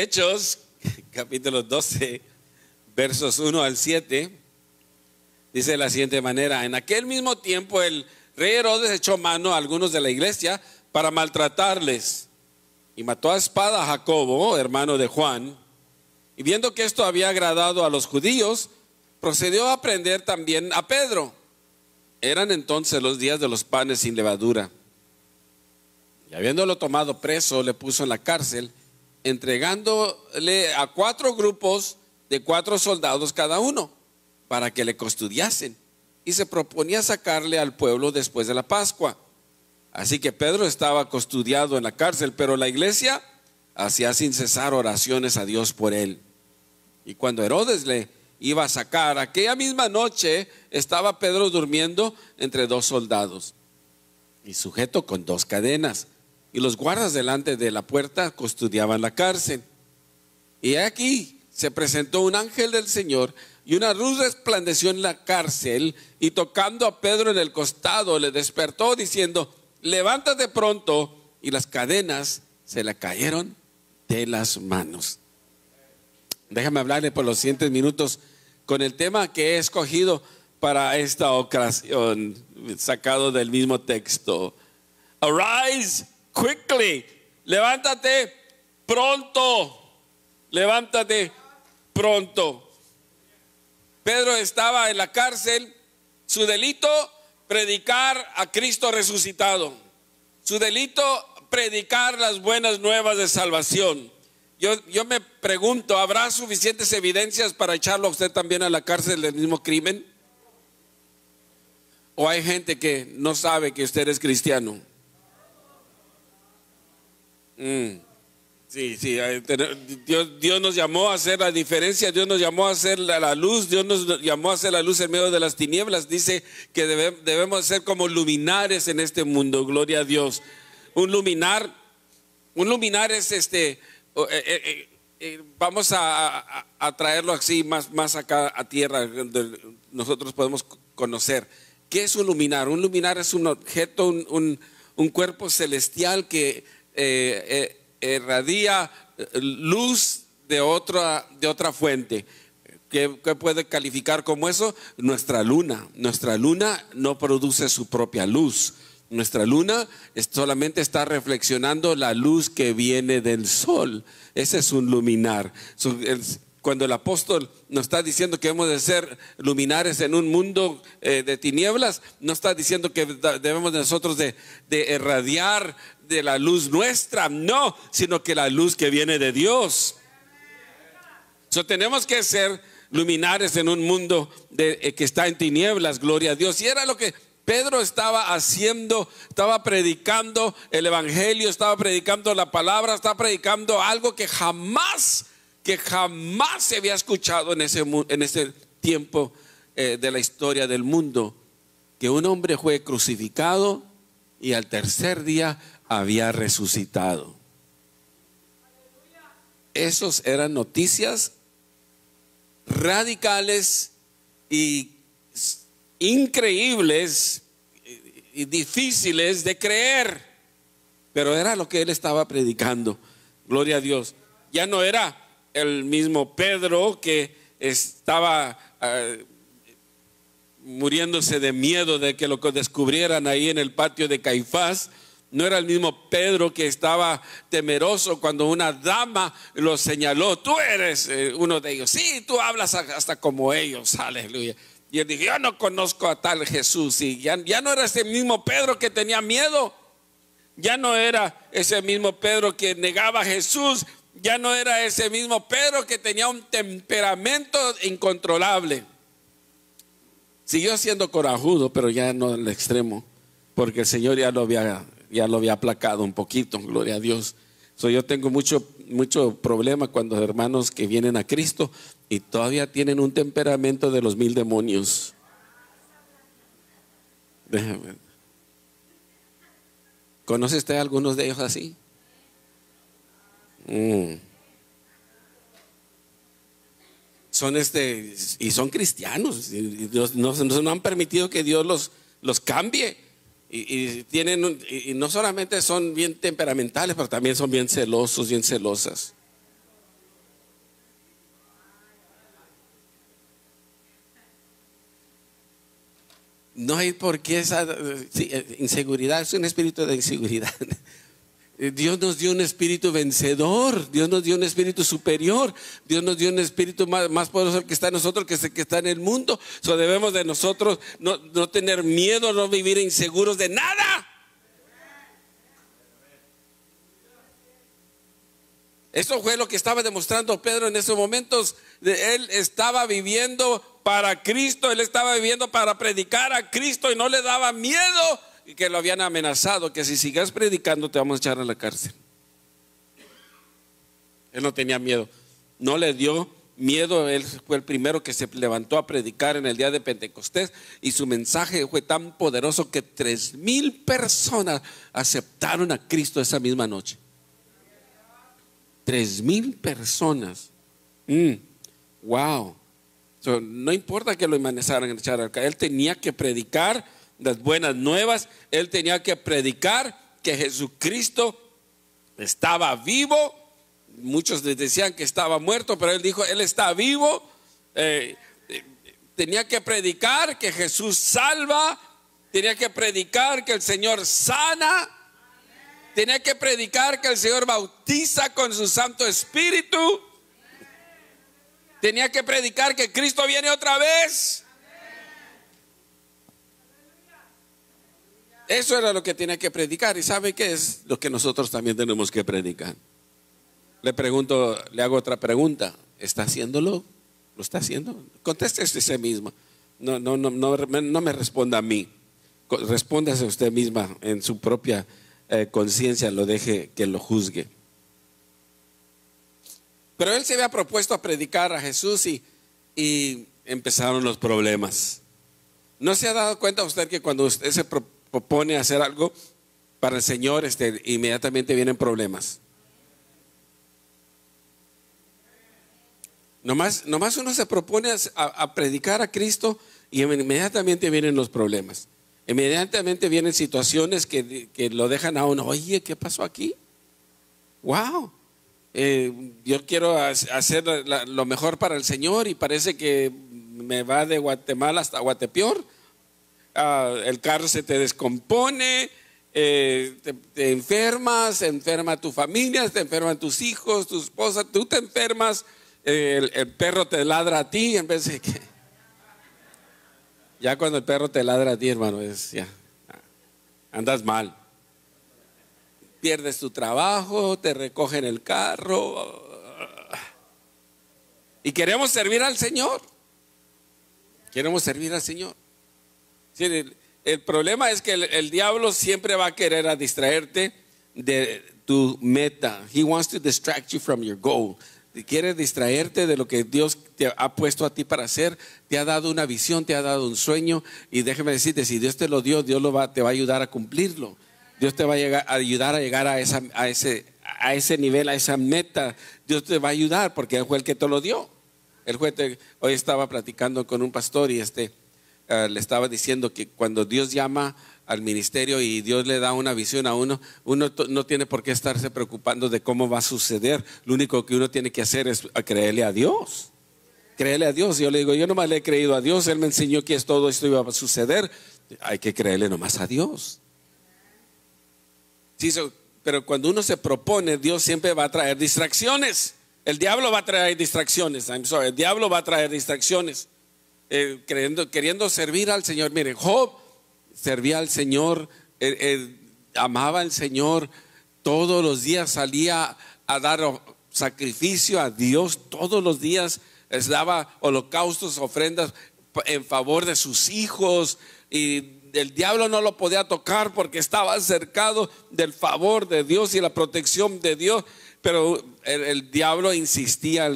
Hechos, capítulo 12, versos 1 al 7, dice de la siguiente manera: en aquel mismo tiempo el rey Herodes echó mano a algunos de la iglesia para maltratarles, y mató a espada a Jacobo, hermano de Juan. Y viendo que esto había agradado a los judíos, procedió a prender también a Pedro. Eran entonces los días de los panes sin levadura. Y habiéndolo tomado preso, le puso en la cárcel, entregándole a 4 grupos de 4 soldados cada uno, para que le custodiasen. Y se proponía sacarle al pueblo después de la Pascua. Así que Pedro estaba custodiado en la cárcel, pero la iglesia hacía sin cesar oraciones a Dios por él. Y cuando Herodes le iba a sacar, aquella misma noche estaba Pedro durmiendo entre 2 soldados y sujeto con 2 cadenas. Y los guardas delante de la puerta custodiaban la cárcel. Y aquí se presentó un ángel del Señor, y una luz resplandeció en la cárcel, y tocando a Pedro en el costado le despertó diciendo: levántate pronto. Y las cadenas se le cayeron de las manos. Déjame hablarle por los siguientes minutos con el tema que he escogido para esta ocasión, sacado del mismo texto. Arise quickly. Levántate pronto. Levántate pronto. Pedro estaba en la cárcel. Su delito, predicar a Cristo resucitado. Su delito, predicar las buenas nuevas de salvación. Yo me pregunto, ¿habrá suficientes evidencias para echarlo a usted también a la cárcel del mismo crimen? ¿O hay gente que no sabe que usted es cristiano? Sí, Dios nos llamó a hacer la diferencia. Dios nos llamó a hacer la luz. Dios nos llamó a hacer la luz en medio de las tinieblas. Dice que debemos ser como luminares en este mundo. Gloria a Dios. Un luminar es vamos a traerlo así más acá a tierra, donde nosotros podemos conocer. ¿Qué es un luminar? Un luminar es un objeto, un cuerpo celestial que irradia luz de otra fuente. ¿Qué puede calificar como eso? Nuestra luna. Nuestra luna no produce su propia luz. Nuestra luna solamente está reflexionando la luz que viene del sol. Ese es un luminar. Cuando el apóstol nos está diciendo que debemos de ser luminares en un mundo de tinieblas, no está diciendo que debemos nosotros de irradiar de la luz nuestra, no, sino que la luz que viene de Dios. Tenemos que ser luminares en un mundo que está en tinieblas, gloria a Dios. Y era lo que Pedro estaba haciendo. Estaba predicando el evangelio, estaba predicando la palabra, estaba predicando algo que jamás se había escuchado en ese tiempo de la historia del mundo. Que un hombre fue crucificado y al tercer día había resucitado. Esos eran noticias radicales y increíbles y difíciles de creer, pero era lo que él estaba predicando. Gloria a Dios. Ya no era el mismo Pedro que estaba muriéndose de miedo de que lo descubrieran ahí en el patio de Caifás. No era el mismo Pedro que estaba temeroso cuando una dama lo señaló: tú eres uno de ellos. Sí, tú hablas hasta como ellos. Aleluya. Y él dijo: yo no conozco a tal Jesús. Y ya no era ese mismo Pedro que tenía miedo. Ya no era ese mismo Pedro que negaba a Jesús. Ya no era ese mismo Pedro que tenía un temperamento incontrolable. Siguió siendo corajudo, pero ya no al extremo, porque el Señor ya lo había aplacado un poquito, gloria a Dios. Yo tengo mucho problema cuando hermanos que vienen a Cristo y todavía tienen un temperamento de los 1000 demonios. Déjame ver. ¿Conoce usted a algunos de ellos así? Son cristianos, y Dios no han permitido que Dios los cambie. Y no solamente son bien temperamentales, pero también son bien celosos, bien celosas. No hay por qué esa sí, inseguridad, es un espíritu de inseguridad. Dios nos dio un espíritu vencedor, Dios nos dio un espíritu superior, Dios nos dio un espíritu más poderoso que está en nosotros que el que está en el mundo. So debemos de nosotros no tener miedo, no vivir inseguros de nada. Eso fue lo que estaba demostrando Pedro en esos momentos. Él estaba viviendo para Cristo, él estaba viviendo para predicar a Cristo y no le daba miedo. Y que lo habían amenazado, que si sigas predicando te vamos a echar a la cárcel. Él no tenía miedo, no le dio miedo. Él fue el primero que se levantó a predicar en el día de Pentecostés, y su mensaje fue tan poderoso que 3,000 personas aceptaron a Cristo esa misma noche. 3,000 personas. Wow. So, no importa que lo amenazaran, él tenía que predicar las buenas nuevas. Él tenía que predicar que Jesucristo estaba vivo. Muchos les decían que estaba muerto, pero él dijo, él está vivo. Tenía que predicar que Jesús salva. Tenía que predicar que el Señor sana. Tenía que predicar que el Señor bautiza con su Santo Espíritu. Tenía que predicar que Cristo viene otra vez. Eso era lo que tenía que predicar. ¿Y sabe qué es lo que nosotros también tenemos que predicar? Le hago otra pregunta. ¿Está haciéndolo? ¿Lo está haciendo? Contéstese usted mismo. No me responda a mí. Respóndase usted misma en su propia conciencia. Lo deje que lo juzgue. Pero él se había propuesto a predicar a Jesús y empezaron los problemas. ¿No se ha dado cuenta usted que cuando usted se propone hacer algo para el Señor, inmediatamente vienen problemas? Nomás uno se propone a predicar a Cristo y inmediatamente vienen los problemas. Inmediatamente vienen situaciones que lo dejan a uno. Oye, ¿qué pasó aquí? Wow, yo quiero hacer lo mejor para el Señor y parece que me va de Guatemala hasta Guatepeor. El carro se te descompone, te enfermas, se enferma tu familia, te enferman tus hijos, tu esposa, tú te enfermas, el perro te ladra a ti en vez de que... Ya cuando el perro te ladra a ti, hermano, ya andas mal. Pierdes tu trabajo, te recogen el carro. Y queremos servir al Señor. Queremos servir al Señor. Sí, el problema es que el diablo siempre va a querer distraerte de tu meta. He wants to distract you from your goal. Quiere distraerte de lo que Dios te ha puesto a ti para hacer. Te ha dado una visión, te ha dado un sueño. Y déjeme decirte, si Dios te lo dio, Dios te va a ayudar a cumplirlo. Dios te va a ayudar a llegar a ese nivel, a esa meta. Dios te va a ayudar porque Él fue el que te lo dio. Hoy estaba platicando con un pastor y le estaba diciendo que cuando Dios llama al ministerio y Dios le da una visión a uno no tiene por qué estarse preocupando de cómo va a suceder. Lo único que uno tiene que hacer es creerle a Dios. Creerle a Dios. Yo le digo, yo nomás le he creído a Dios. Él me enseñó que todo esto iba a suceder. Hay que creerle nomás a Dios. Sí, pero cuando uno se propone, Dios siempre va a traer distracciones. El diablo va a traer distracciones. El diablo va a traer distracciones. Queriendo servir al Señor. Miren, Job servía al Señor, amaba al Señor, todos los días salía a dar sacrificio a Dios, todos los días daba holocaustos, ofrendas en favor de sus hijos, y el diablo no lo podía tocar porque estaba cercado del favor de Dios y la protección de Dios. Pero el diablo insistía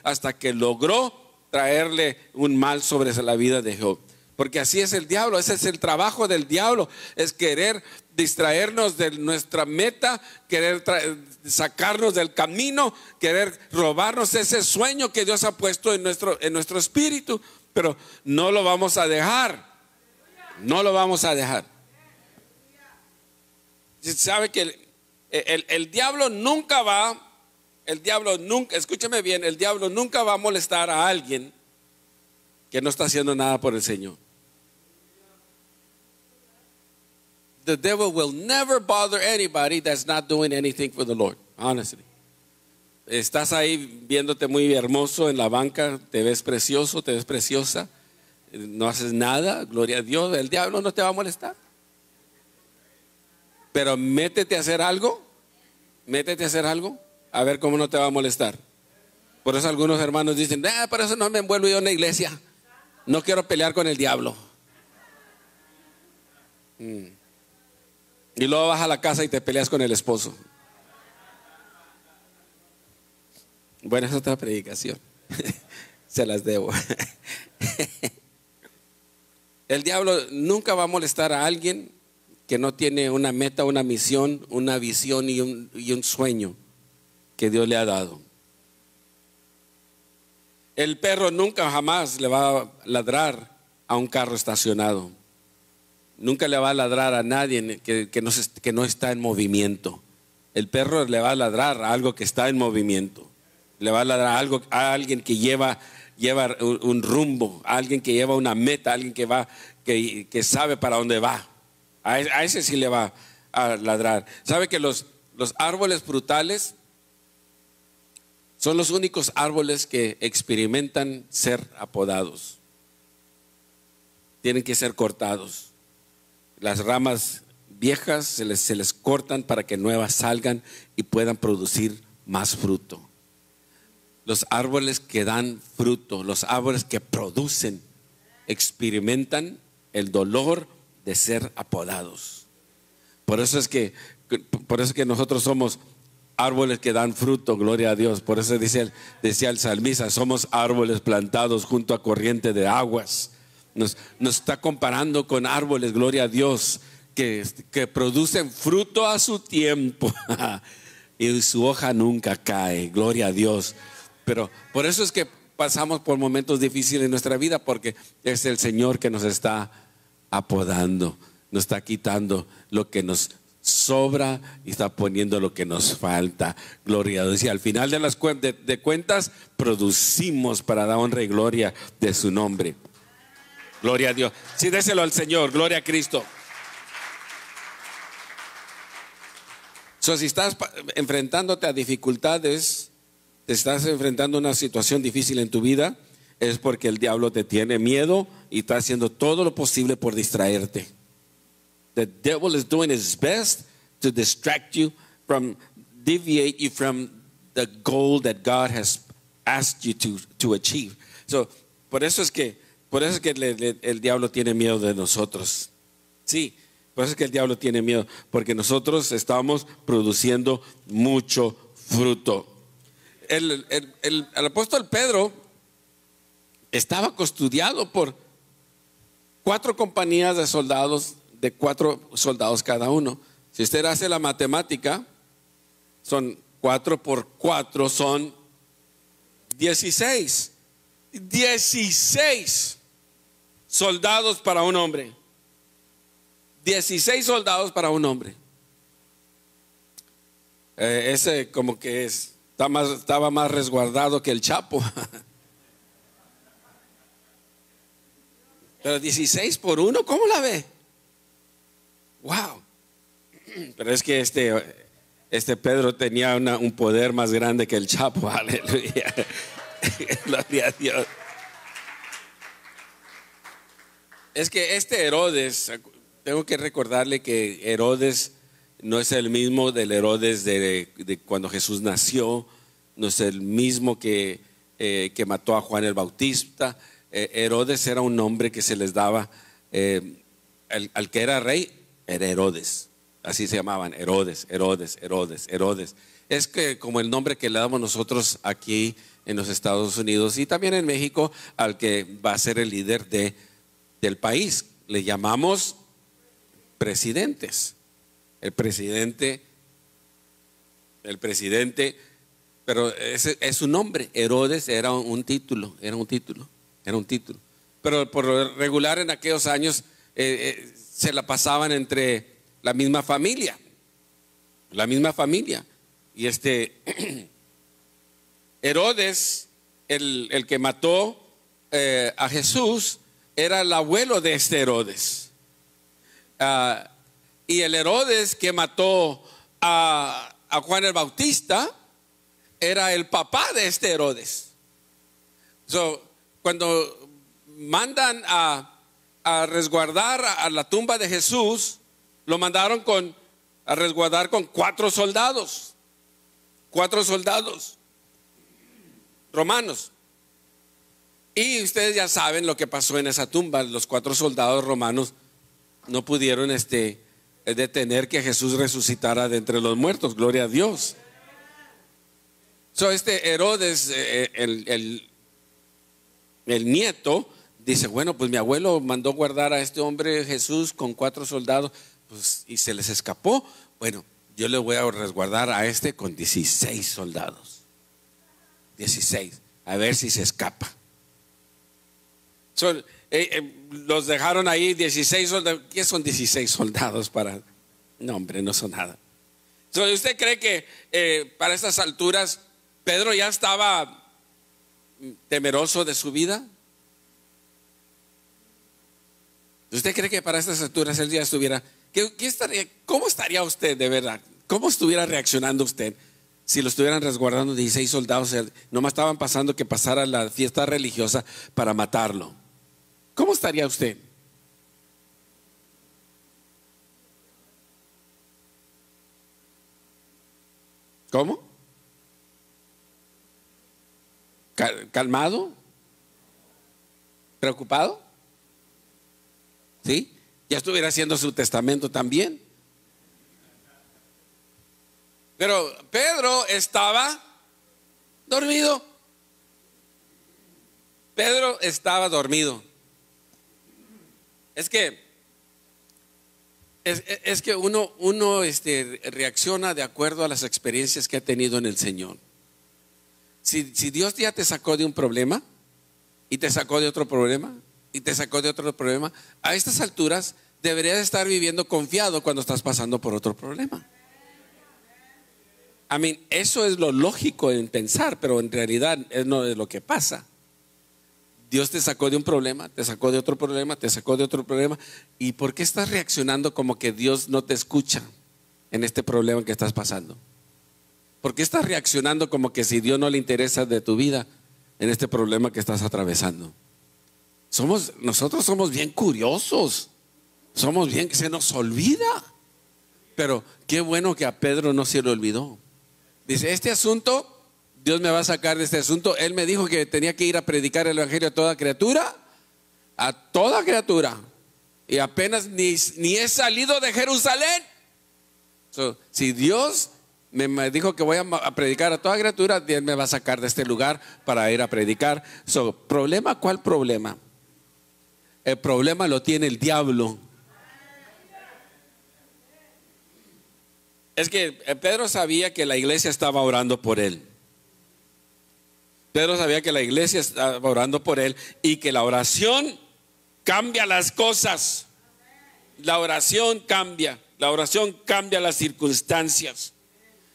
hasta que logró traerle un mal sobre la vida de Job. Porque así es el diablo, ese es el trabajo del diablo, es querer distraernos de nuestra meta, querer sacarnos del camino, querer robarnos ese sueño que Dios ha puesto en nuestro espíritu. Pero no lo vamos a dejar, no lo vamos a dejar. Sabe que el diablo nunca escúcheme bien, el diablo nunca va a molestar a alguien que no está haciendo nada por el Señor. The devil will never bother anybody that's not doing anything for the Lord, honestly. Estás ahí viéndote muy hermoso en la banca, te ves precioso, te ves preciosa, no haces nada, gloria a Dios, el diablo no te va a molestar. Pero métete a hacer algo, a ver cómo no te va a molestar. Por eso algunos hermanos dicen, por eso no me envuelvo yo en la iglesia, no quiero pelear con el diablo. Y luego vas a la casa y te peleas con el esposo. Bueno, es otra predicación. Se las debo. El diablo nunca va a molestar a alguien que no tiene una meta, una misión, una visión y un sueño que Dios le ha dado. El perro nunca jamás le va a ladrar a un carro estacionado. Nunca le va a ladrar a nadie que no está en movimiento. El perro le va a ladrar a algo que está en movimiento. Le va a ladrar a alguien que lleva un rumbo, a alguien que lleva una meta, a alguien que sabe para dónde va. A ese sí le va a ladrar. ¿Sabe que los árboles frutales son los únicos árboles que experimentan ser apodados? Tienen que ser cortados. Las ramas viejas se les cortan para que nuevas salgan y puedan producir más fruto. Los árboles que dan fruto, los árboles que producen, experimentan el dolor de ser apodados. Por eso es que nosotros somos árboles que dan fruto, gloria a Dios. Por eso decía el salmista, somos árboles plantados junto a corriente de aguas. Nos está comparando con árboles, gloria a Dios, que producen fruto a su tiempo y su hoja nunca cae, gloria a Dios. Pero por eso es que pasamos por momentos difíciles en nuestra vida, porque es el Señor que nos está apodando, nos está quitando lo que nos sobra y está poniendo lo que nos falta, gloria a Dios. Y al final de cuentas producimos para dar honra y gloria de su nombre. Gloria a Dios. Sí, déselo al Señor, gloria a Cristo. Si estás enfrentándote a dificultades, te estás enfrentando a una situación difícil en tu vida, es porque el diablo te tiene miedo y está haciendo todo lo posible por distraerte. The devil is doing his best to distract you deviate you from the goal that God has asked you to achieve. Por eso es que el diablo tiene miedo de nosotros. Sí, por eso es que el diablo tiene miedo, porque nosotros estamos produciendo mucho fruto. El apóstol Pedro estaba custodiado por 4 compañías de soldados, de 4 soldados cada uno. Si usted hace la matemática, son 4 por 4, son 16. 16 soldados para un hombre. 16 soldados para un hombre. Ese como que estaba más resguardado que el Chapo. Pero 16 por 1, ¿cómo la ve? Wow. Pero es que este Pedro tenía un poder más grande que el Chapo. Aleluya. Gloria a Dios. Es que Herodes, tengo que recordarle que Herodes no es el mismo del Herodes de cuando Jesús nació, no es el mismo que mató a Juan el Bautista. Herodes era un nombre que se les daba al que era rey, era Herodes, así se llamaban, Herodes. Es que como el nombre que le damos nosotros aquí en los Estados Unidos y también en México al que va a ser el líder del país, le llamamos presidentes. El presidente, pero ese es su nombre. Herodes era un título. Pero por lo regular en aquellos años se la pasaban entre la misma familia. Y Herodes, el que mató a Jesús era el abuelo de este Herodes. Y el Herodes que mató a Juan el Bautista era el papá de este Herodes. Cuando mandan a resguardar a la tumba de Jesús, lo mandaron a resguardar con 4 soldados romanos. Y ustedes ya saben lo que pasó en esa tumba. Los 4 soldados romanos no pudieron detener que Jesús resucitara de entre los muertos. Gloria a Dios. Este Herodes, el nieto, dice: bueno, pues mi abuelo mandó guardar a este hombre Jesús con 4 soldados, pues, y se les escapó. Bueno, yo le voy a resguardar a este con 16 soldados. 16, a ver si se escapa. Los dejaron ahí 16 soldados. ¿Qué son 16 soldados para? No, hombre, no son nada. ¿Usted cree que para estas alturas Pedro ya estaba temeroso de su vida? ¿Usted cree que para estas alturas él ya estuviera? ¿Cómo estaría usted de verdad? ¿Cómo estuviera reaccionando usted si lo estuvieran resguardando 16 soldados? Nomás estaban pasando que pasara la fiesta religiosa para matarlo. ¿Cómo estaría usted? ¿Cómo? ¿Calmado? ¿Preocupado? ¿Sí? Ya estuviera haciendo su testamento también. Pero Pedro estaba dormido. Pedro estaba dormido. Es que uno reacciona de acuerdo a las experiencias que ha tenido en el Señor. Si Dios ya te sacó de un problema y te sacó de otro problema y te sacó de otro problema, a estas alturas deberías estar viviendo confiado cuando estás pasando por otro problema. Eso es lo lógico en pensar, pero en realidad no es lo que pasa. Dios te sacó de un problema, te sacó de otro problema, te sacó de otro problema. ¿Y por qué estás reaccionando como que Dios no te escucha en este problema que estás pasando? ¿Por qué estás reaccionando como que si Dios no le interesa de tu vida en este problema que estás atravesando? Nosotros somos bien curiosos, somos bien que se nos olvida. Pero qué bueno que a Pedro no se le olvidó. Dice: este asunto, Dios me va a sacar de este asunto. Él me dijo que tenía que ir a predicar el evangelio a toda criatura. A toda criatura. Y apenas ni he salido de Jerusalén. Si Dios me dijo que voy a predicar a toda criatura, Dios me va a sacar de este lugar para ir a predicar. ¿Problema? ¿Cuál problema? El problema lo tiene el diablo. Es que Pedro sabía que la iglesia estaba orando por él. Pedro sabía que la iglesia estaba orando por él y que la oración cambia las cosas. La oración cambia las circunstancias.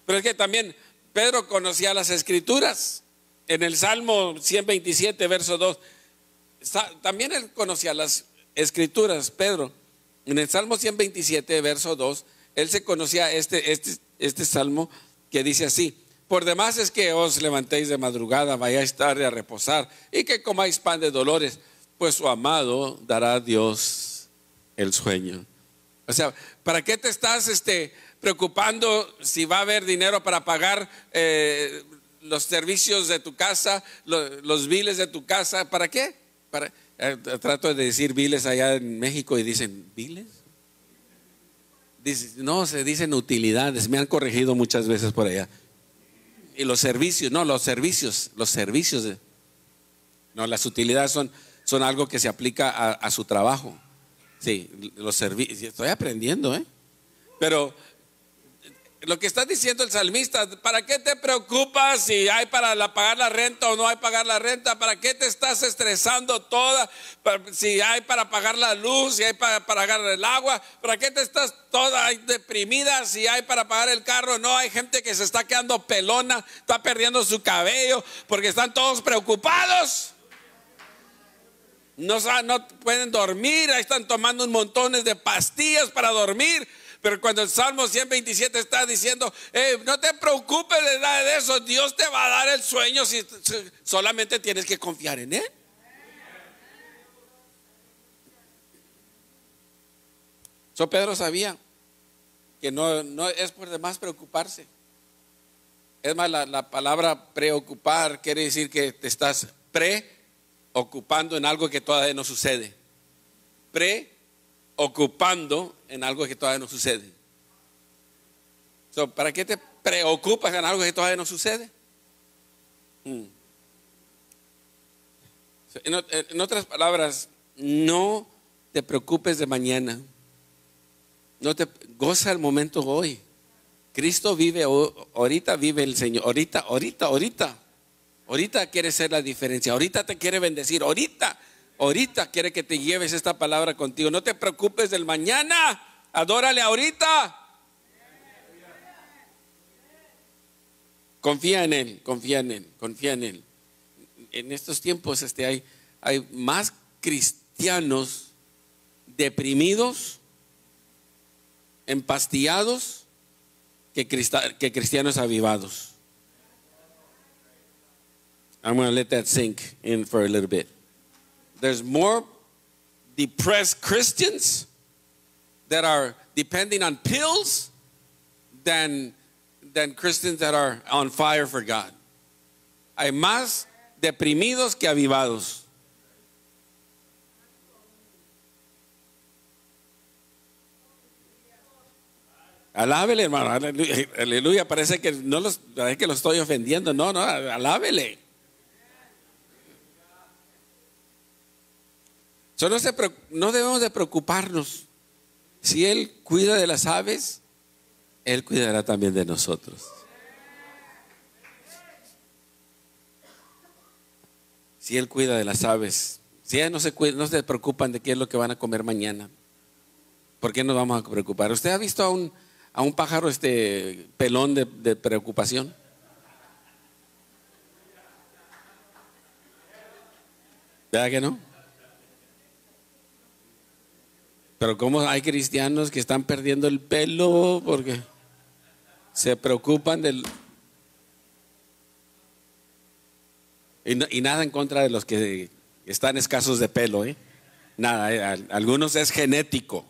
Pero es que también Pedro conocía las escrituras. En el Salmo 127, verso 2, también él conocía las escrituras, Pedro. En el Salmo 127, verso 2, él se conocía este salmo que dice así: por demás es que os levantéis de madrugada, vayáis tarde a reposar, y que comáis pan de dolores, pues su amado dará a Dios el sueño. O sea, ¿para qué te estás preocupando si va a haber dinero para pagar los servicios de tu casa, los biles de tu casa? ¿Para qué? Trato de decir biles allá en México y dicen: ¿biles? No, se dicen utilidades. Me han corregido muchas veces por allá. Y los servicios, no, los servicios. No, las utilidades son algo que se aplica a su trabajo. Sí, los servicios. Estoy aprendiendo, Pero lo que está diciendo el salmista: ¿para qué te preocupas si hay para pagar la renta o no hay pagar la renta? ¿Para qué te estás estresando si hay para pagar la luz, si hay para pagar el agua? ¿Para qué te estás toda deprimida si hay para pagar el carro? No, hay gente que se está quedando pelona, está perdiendo su cabello porque están todos preocupados. No pueden dormir, ahí están tomando un montones de pastillas para dormir. Pero cuando el Salmo 127 está diciendo, no te preocupes de nada de eso, Dios te va a dar el sueño si solamente tienes que confiar en Él. Pedro sabía que no es por demás preocuparse. Es más, la palabra preocupar quiere decir que te estás preocupando en algo que todavía no sucede. Preocupando en algo que todavía no sucede. ¿Para qué te preocupas en algo que todavía no sucede? En otras palabras, no te preocupes de mañana. Goza el momento hoy. Cristo vive ahorita, vive el Señor. Ahorita quiere ser la diferencia. Ahorita te quiere bendecir. Ahorita quiere que te lleves esta palabra contigo. No te preocupes del mañana. Adórale ahorita. Confía en Él. En estos tiempos hay más cristianos deprimidos, empastillados, que cristianos avivados. I'm going to let that sink in for a little bit. There's more depressed Christians that are depending on pills than Christians that are on fire for God. Hay más deprimidos que avivados. Alábele, hermano, aleluya. Parece que que lo estoy ofendiendo. No, alábele. No debemos de preocuparnos. Si Él cuida de las aves, Él cuidará también de nosotros. Si Él cuida de las aves, si ellas no se preocupan de qué es lo que van a comer mañana, ¿por qué nos vamos a preocupar? ¿Usted ha visto a un pájaro pelón de preocupación? ¿Verdad que no? Pero como hay cristianos que están perdiendo el pelo porque se preocupan y nada en contra de los que están escasos de pelo, nada, algunos es genético.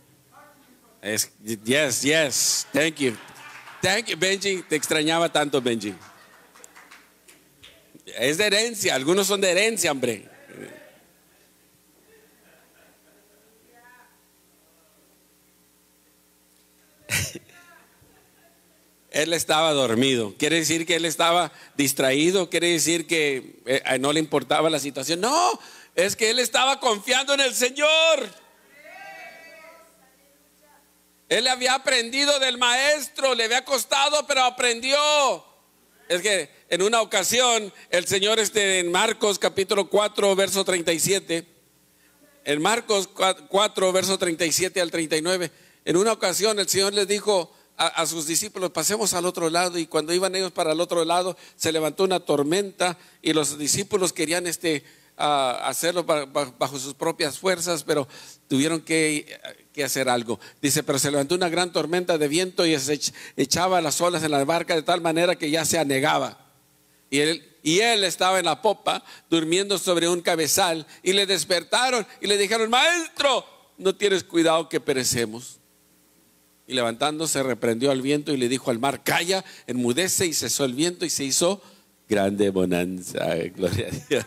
Yes, thank you, Benji, te extrañaba tanto, Benji. Es de herencia, algunos son de herencia, hombre. Él estaba dormido. Quiere decir que él estaba distraído. Quiere decir que no le importaba la situación. No, es que él estaba confiando en el Señor. Él había aprendido del maestro. Le había costado, pero aprendió. Es que en una ocasión el Señor en Marcos capítulo 4 verso 37, en Marcos 4 verso 37 al 39, en una ocasión el Señor les dijo a sus discípulos: pasemos al otro lado. Y cuando iban ellos para el otro lado, se levantó una tormenta y los discípulos querían hacerlo bajo sus propias fuerzas, pero tuvieron que hacer algo. Dice: pero se levantó una gran tormenta de viento y se echaba las olas en la barca de tal manera que ya se anegaba. Y él estaba en la popa durmiendo sobre un cabezal, y le despertaron y le dijeron: maestro, ¿no tienes cuidado que perecemos? Y levantándose reprendió al viento y le dijo al mar: calla, enmudece. Y cesó el viento y se hizo grande bonanza. Gloria a Dios.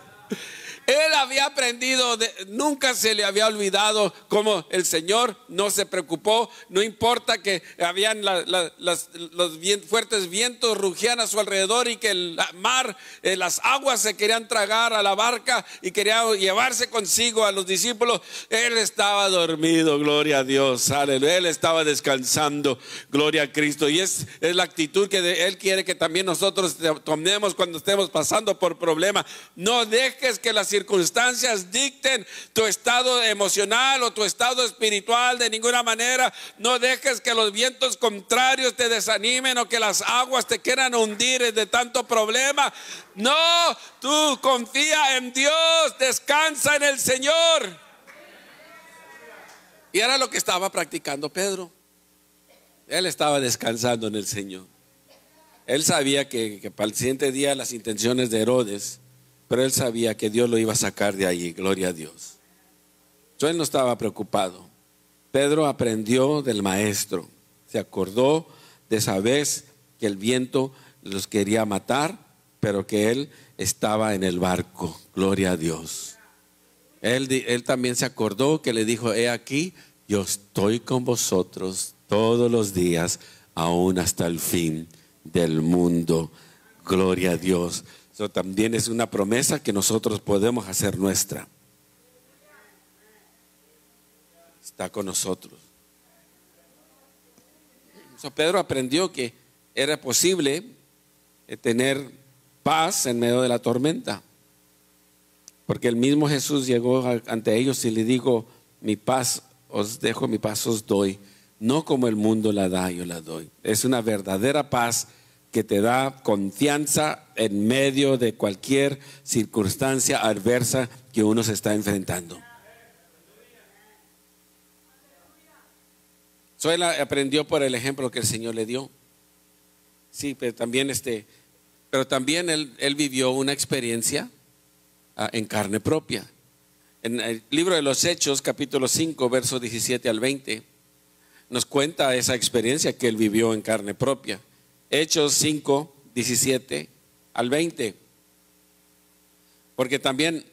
Él había aprendido, nunca se le había olvidado cómo el Señor no se preocupó. No importa que habían los fuertes vientos rugían a su alrededor y que el mar, las aguas se querían tragar a la barca y quería llevarse consigo a los discípulos. Él estaba dormido, gloria a Dios, aleluya. Él estaba descansando, gloria a Cristo. Y es la actitud que Él quiere que también nosotros tomemos cuando estemos pasando por problemas. No dejes que las circunstancias dicten tu estado emocional o tu estado espiritual de ninguna manera. No dejes que los vientos contrarios te desanimen o que las aguas te quieran hundir de tanto problema. No, tú confía en Dios, descansa en el Señor. Y era lo que estaba practicando Pedro. Él estaba descansando en el Señor. Él sabía que para el siguiente día las intenciones de Herodes, pero él sabía que Dios lo iba a sacar de allí, gloria a Dios. Entonces él no estaba preocupado. Pedro aprendió del maestro, se acordó de esa vez que el viento los quería matar, pero que él estaba en el barco, gloria a Dios. Él también se acordó que le dijo: he aquí, yo estoy con vosotros todos los días, aún hasta el fin del mundo, gloria a Dios. Eso también es una promesa que nosotros podemos hacer nuestra. Está con nosotros. Pedro aprendió que era posible tener paz en medio de la tormenta, porque el mismo Jesús llegó ante ellos y le dijo: mi paz os dejo, mi paz os doy, no como el mundo la da, yo la doy. Es una verdadera paz que te da confianza en medio de cualquier circunstancia adversa que uno se está enfrentando. Él aprendió por el ejemplo que el Señor le dio. Sí, pero también él vivió una experiencia en carne propia. En el libro de los Hechos, capítulo 5, versos 17 al 20, nos cuenta esa experiencia que él vivió en carne propia. Hechos 5, 17 al 20. Porque también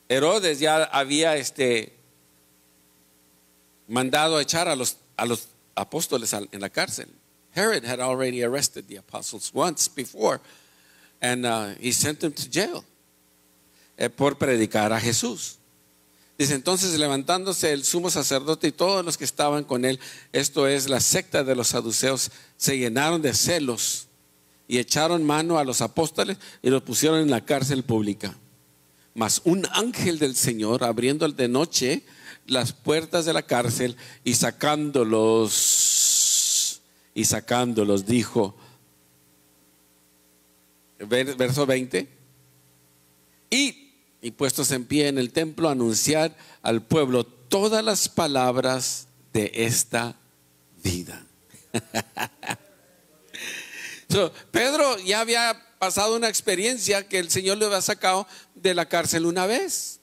Herodes ya había mandado a echar a los apóstoles en la cárcel. Herod had already arrested the apostles once before, and he sent them to jail por predicar a Jesús. Dice: entonces, levantándose el sumo sacerdote y todos los que estaban con él, esto es la secta de los saduceos, se llenaron de celos y echaron mano a los apóstoles y los pusieron en la cárcel pública. Mas un ángel del Señor, abriendo de noche las puertas de la cárcel y sacándolos, dijo, verso 20, y puestos en pie en el templo, anunciar al pueblo todas las palabras de esta vida. Pedro ya había pasado una experiencia que el Señor le había sacado de la cárcel una vez.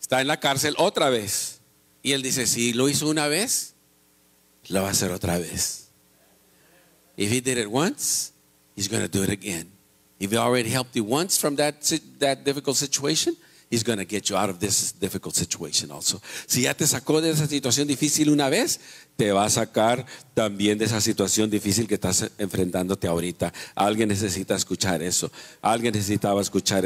Está en la cárcel otra vez. Y él dice: si lo hizo una vez, lo va a hacer otra vez. If he did it once, he's going to do it again. If he already helped you once from that difficult situation, he's going to get you out of this difficult situation also. Si ya te sacó de esa situación difícil una vez, te va a sacar también de esa situación difícil que estás enfrentándote ahorita. Alguien necesita escuchar eso. Alguien necesitaba escuchar.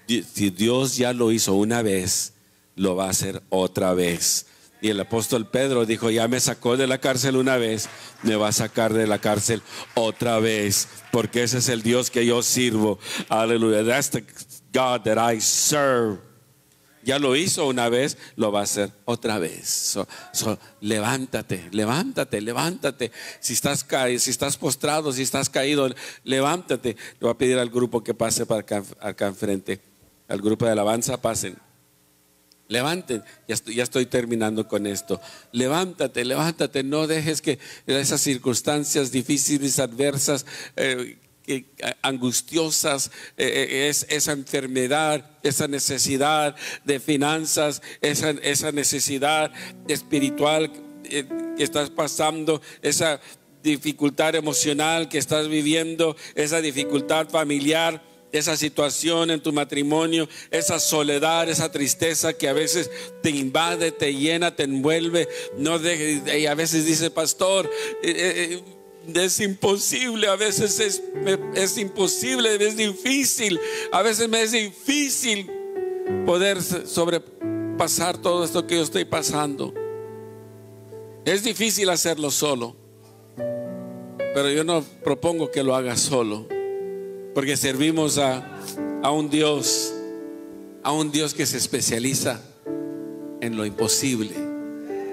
Si Dios ya lo hizo una vez, lo va a hacer otra vez. Y el apóstol Pedro dijo: ya me sacó de la cárcel una vez, me va a sacar de la cárcel otra vez, porque ese es el Dios que yo sirvo. Aleluya. That's the God that I serve. Ya lo hizo una vez, lo va a hacer otra vez. Levántate. Si estás postrado, si estás caído, levántate. Le voy a pedir al grupo que pase para acá enfrente. Al grupo de alabanza, pasen. Levanten, ya estoy terminando con esto. Levántate, no dejes que esas circunstancias difíciles, adversas, angustiosas, esa enfermedad, esa necesidad de finanzas, esa necesidad espiritual que estás pasando, esa dificultad emocional que estás viviendo, esa dificultad familiar, esa situación en tu matrimonio, esa soledad, esa tristeza que a veces te invade, te llena, te envuelve. No dejes, y a veces dice: pastor, es imposible, a veces es imposible, es difícil, a veces me es difícil poder sobrepasar todo esto que yo estoy pasando. Es difícil hacerlo solo, pero yo no propongo que lo hagas solo, porque servimos a a un Dios que se especializa en lo imposible.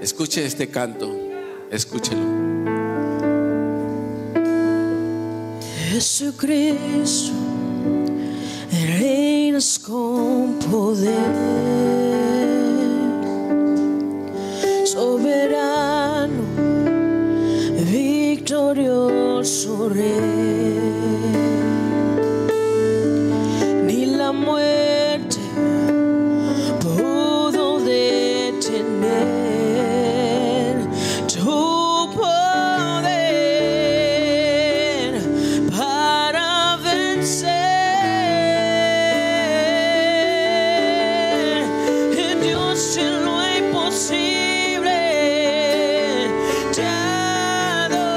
Escuche este canto, escúchelo. Jesucristo, reinas con poder, soberano, victorioso Rey. Ni la muerte pudo detener tu poder para vencer. En Dios en lo imposible te adoramos.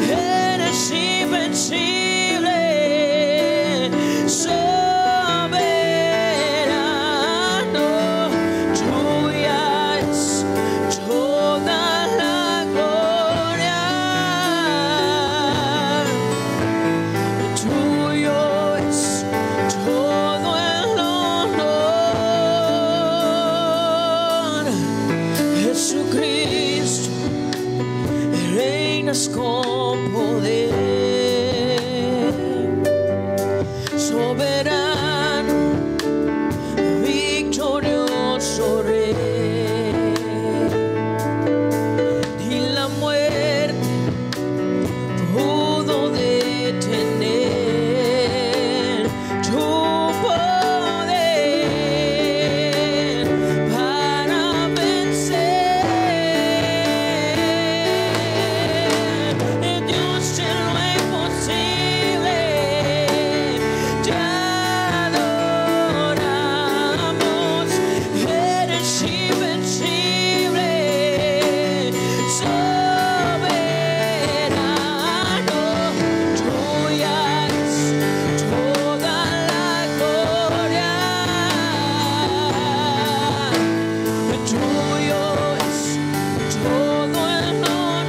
Eres invencible, soberano. Tuya es toda la gloria, tuyo es todo el honor. Jesucristo, reinas con poder, soberano, victorioso Rey. Y la muerte pudo detener tu poder para vencer. En Dios en lo imposible te adoramos. Eres invencible, soberano. Tuya es toda la gloria, tuyo es todo el honor.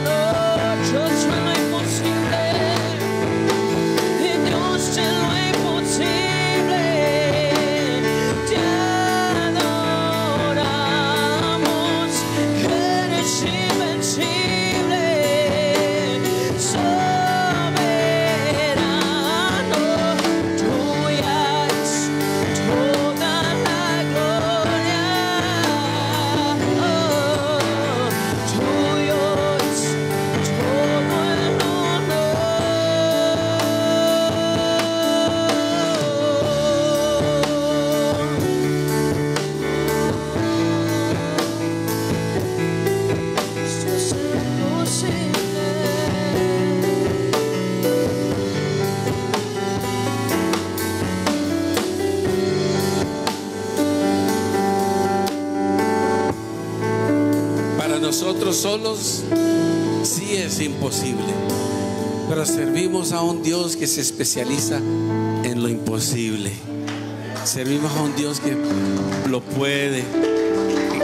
Dios en lo imposible, Dios en lo imposible te adoramos. Eres invencible, soberano. Tuya es toda la gloria, tuyo es todo el honor. Esto es imposible. Para nosotros solos sí es imposible, pero servimos a un Dios que se especializa en lo imposible. Servimos a un Dios que lo puede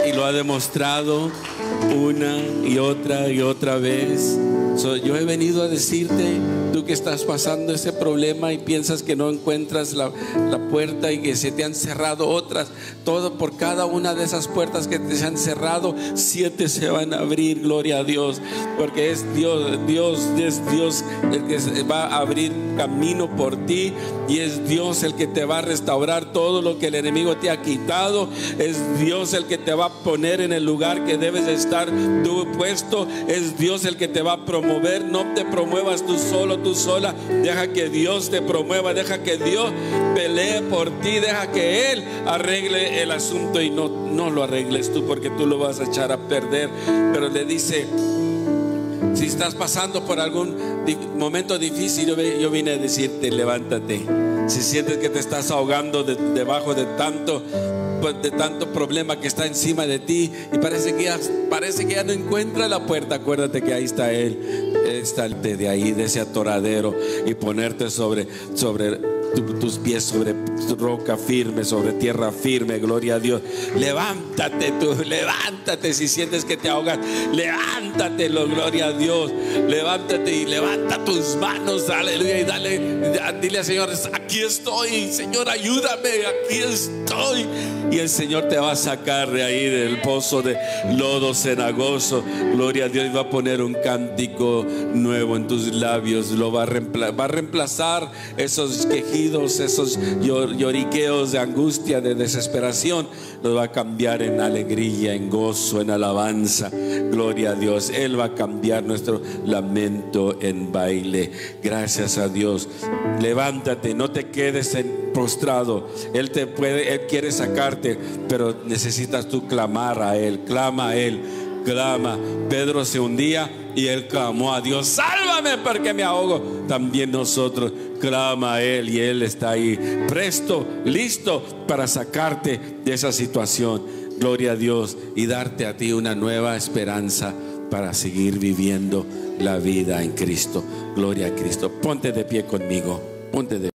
y lo ha demostrado una y otra vez. Yo he venido a decirte, tú que estás pasando ese problema y piensas que no encuentras la puerta y que se te han cerrado otras, todo por cada una de esas puertas que te se han cerrado, 7 se van a abrir, gloria a Dios, porque es Dios el que va a abrir camino por ti, y es Dios el que te va a restaurar todo lo que el enemigo te ha quitado. Es Dios el que te va a poner en el lugar que debes estar tú puesto. Es Dios el que te va a promover. No te promuevas tú solo, tú sola. Deja que Dios te promueva, deja que Dios pelee por ti, deja que Él arregle el asunto y no lo arregles tú, porque tú lo vas a echar a perder. Pero le dice, si estás pasando por algún momento difícil, yo vine a decirte, levántate. Si sientes que te estás ahogando debajo de tanto problema que está encima de ti y parece que ya no encuentra la puerta, acuérdate que ahí está Él. Está de ahí, de ese atoradero, y ponerte sobre tus pies sobre roca firme, sobre tierra firme, gloria a Dios. Levántate tú, levántate si sientes que te ahogas, levántate, gloria a Dios. Levántate y levanta tus manos, aleluya, y dile al Señor: aquí estoy, Señor, ayúdame, aquí estoy. Y el Señor te va a sacar de ahí, del pozo de lodo cenagoso, gloria a Dios, y va a poner un cántico nuevo en tus labios. Lo va a reemplazar esos quejidos, esos lloriqueos de angustia, de desesperación. Los va a cambiar en alegría, en gozo, en alabanza, gloria a Dios. Él va a cambiar nuestro lamento en baile. Gracias a Dios. Levántate, no te quedes prostrado. Él quiere sacarte, pero necesitas tú clamar a Él. Clama a Él, clama. Pedro se hundía y él clamó a Dios: sálvame porque me ahogo. También nosotros clama a Él, y Él está ahí presto, listo para sacarte de esa situación, gloria a Dios, y darte a ti una nueva esperanza para seguir viviendo la vida en Cristo. Gloria a Cristo. Ponte de pie conmigo, ponte de pie.